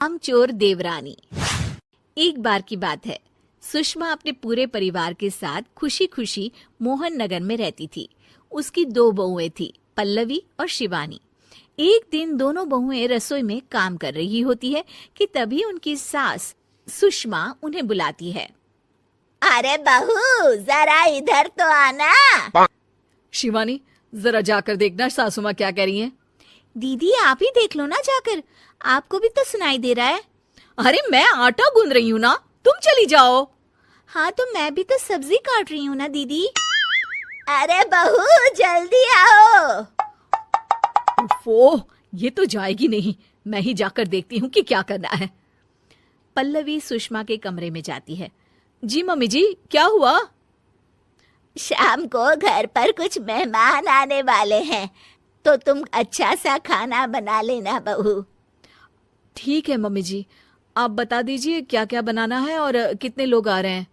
कामचोर देवरानी। एक बार की बात है, सुषमा अपने पूरे परिवार के साथ खुशी खुशी मोहन नगर में रहती थी। उसकी 2 बहुएं थी, पल्लवी और शिवानी। एक दिन दोनों बहुएं रसोई में काम कर रही होती है कि तभी उनकी सास सुषमा उन्हें बुलाती है। अरे बहू, जरा इधर तो आना। शिवानी, जरा जाकर देखना सासू माँ क्या कह रही हैं। दीदी आप ही देख लो ना जाकर, आपको भी तो सुनाई दे रहा है। अरे मैं आटा गूंद रही हूँ ना, तुम चली जाओ। हाँ तो मैं भी तो सब्जी काट रही हूँ ना दीदी। अरे बहू जल्दी आओ। ओफो, ये तो जाएगी नहीं। मैं ही जाकर देखती हूँ कि क्या करना है। पल्लवी सुषमा के कमरे में जाती है। जी मम्मी जी, क्या हुआ? शाम को घर पर कुछ मेहमान आने वाले हैं, तो तुम अच्छा सा खाना बना लेना बहू। ठीक है मम्मी जी, आप बता दीजिए क्या क्या बनाना है और कितने लोग आ रहे हैं।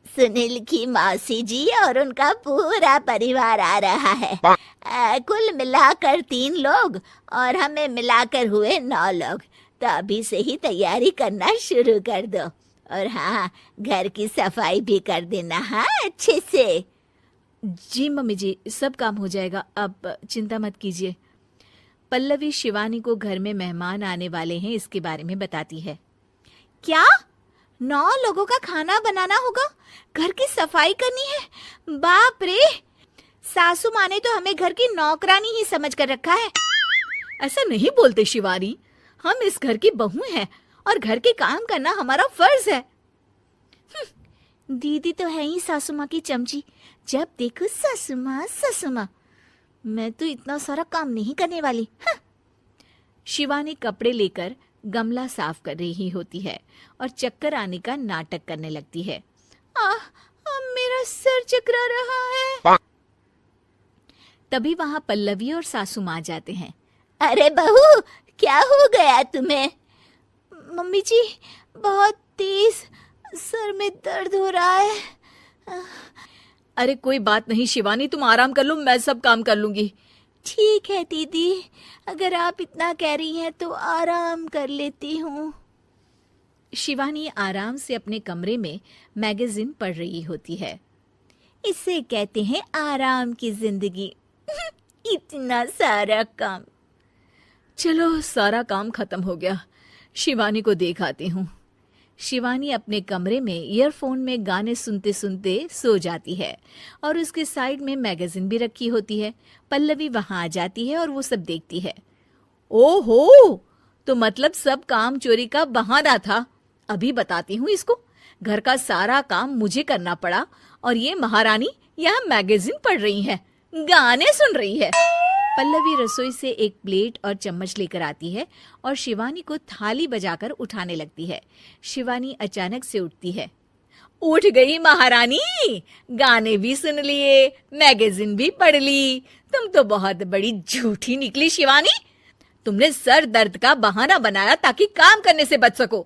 सुनील की मौसी जी और उनका पूरा परिवार आ रहा है। कुल मिलाकर 3 लोग और हमें मिलाकर हुए 9 लोग। तो अभी से ही तैयारी करना शुरू कर दो। और हाँ, घर की सफाई भी कर देना, हाँ अच्छे से। जी मम्मी जी, सब काम हो जाएगा, आप चिंता मत कीजिए। पल्लवी शिवानी को घर में मेहमान आने वाले हैं इसके बारे में बताती है। क्या 9 लोगों का खाना बनाना होगा, घर की सफाई करनी है? बाप रे, सासू माँ ने तो हमें घर की नौकरानी ही समझ कर रखा है। ऐसा नहीं बोलते शिवानी, हम इस घर की बहू हैं और घर के काम करना हमारा फर्ज है। दीदी तो है ही सासू माँ की चमची, जब देखो सासू माँ सासू माँ। मैं तो इतना सारा काम नहीं करने वाली। शिवानी कपड़े लेकर गमला साफ कर रही होती है और चक्कर आने का नाटक करने लगती है। मेरा सर चकरा रहा है। तभी वहां पल्लवी और सासू माँ जाते हैं। अरे बहू, क्या हो गया तुम्हें? मम्मी जी, बहुत तेज सर में दर्द हो रहा है। अरे कोई बात नहीं शिवानी, तुम आराम कर लो, मैं सब काम कर लूंगी। ठीक है दीदी, अगर आप इतना कह रही हैं तो आराम कर लेती हूँ। शिवानी आराम से अपने कमरे में मैगजीन पढ़ रही होती है। इसे कहते हैं आराम की जिंदगी। इतना सारा काम। चलो सारा काम खत्म हो गया, शिवानी को देख आती हूँ। शिवानी अपने कमरे में ईयरफोन में गाने सुनते सुनते सो जाती है और उसके साइड में मैगजीन भी रखी होती है। पल्लवी वहां आ जाती है और वो सब देखती है। ओहो, तो मतलब सब काम चोरी का बहाना था। अभी बताती हूँ इसको। घर का सारा काम मुझे करना पड़ा और ये महारानी यहाँ मैगजीन पढ़ रही है, गाने सुन रही है। पल्लवी रसोई से एक प्लेट और चम्मच लेकर आती है और शिवानी को थाली बजाकर उठाने लगती है। शिवानी अचानक से उठती है। उठ गई महारानी, गाने भी सुन लिए, मैगजीन भी पढ़ ली। तुम तो बहुत बड़ी झूठी निकली शिवानी। तुमने सर दर्द का बहाना बनाया ताकि काम करने से बच सको।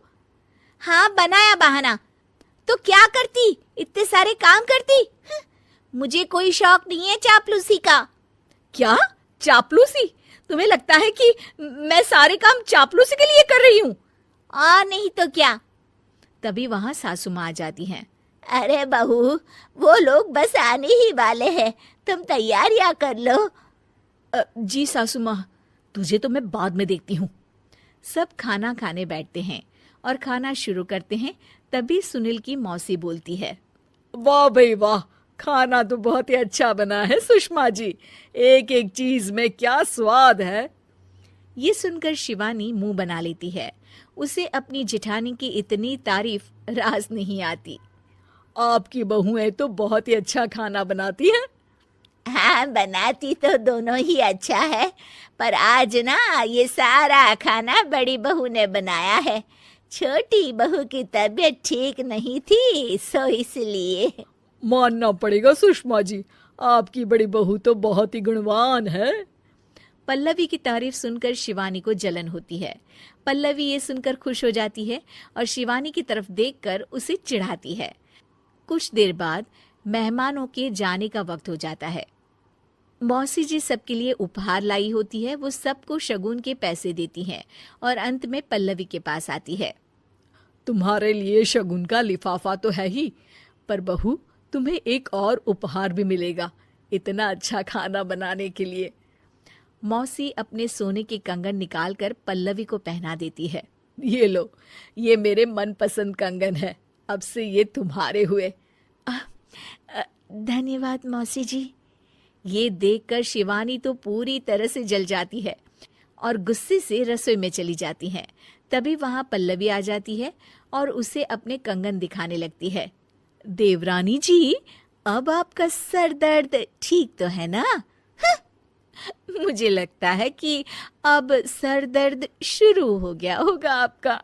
हाँ बनाया बहाना, तो क्या करती, इतने सारे काम करती। मुझे कोई शौक नहीं है चापलूसी का। क्या चापलूसी? तुम्हें लगता है कि मैं सारे काम चापलूसी के लिए कर रही हूँ? नहीं तो क्या। तभी वहां सासू माँ आ जाती हैं। अरे बहू, वो लोग बस आने ही वाले हैं, तुम तैयारियां कर लो। जी सासू माँ, तुझे तो मैं बाद में देखती हूँ। सब खाना खाने बैठते हैं और खाना शुरू करते हैं। तभी सुनील की मौसी बोलती है। वाह भाई वाह, खाना तो बहुत ही अच्छा बना है सुषमा जी, एक एक चीज में क्या स्वाद है। ये सुनकर शिवानी मुंह बना लेती है। उसे अपनी जेठानी की इतनी तारीफ रास नहीं आती। आपकी बहुएं तो बहुत ही अच्छा खाना बनाती हैं। हाँ बनाती तो दोनों ही अच्छा है, पर आज ना ये सारा खाना बड़ी बहू ने बनाया है। छोटी बहू की तबीयत ठीक नहीं थी, सो इसलिए। मानना पड़ेगा सुषमा जी, आपकी बड़ी बहू तो बहुत ही गुणवान है। पल्लवी की तारीफ सुनकर शिवानी को जलन होती है। पल्लवी ये सुनकर खुश हो जाती है और शिवानी की तरफ देखकर उसे चिढ़ाती है। कुछ देर बाद मेहमानों के जाने का वक्त हो जाता है। मौसी जी सबके लिए उपहार लाई होती है। वो सबको शगुन के पैसे देती हैं और अंत में पल्लवी के पास आती है। तुम्हारे लिए शगुन का लिफाफा तो है ही, पर बहू तुम्हें एक और उपहार भी मिलेगा इतना अच्छा खाना बनाने के लिए। मौसी अपने सोने के कंगन निकालकर पल्लवी को पहना देती है। ये लो, ये मेरे मनपसंद कंगन है, अब से ये तुम्हारे हुए। धन्यवाद मौसी जी। ये देखकर शिवानी तो पूरी तरह से जल जाती है और गुस्से से रसोई में चली जाती है। तभी वहां पल्लवी आ जाती है और उसे अपने कंगन दिखाने लगती है। देवरानी जी, अब आपका सर दर्द ठीक तो है ना? मुझे लगता है कि अब सर दर्द शुरू हो गया होगा आपका।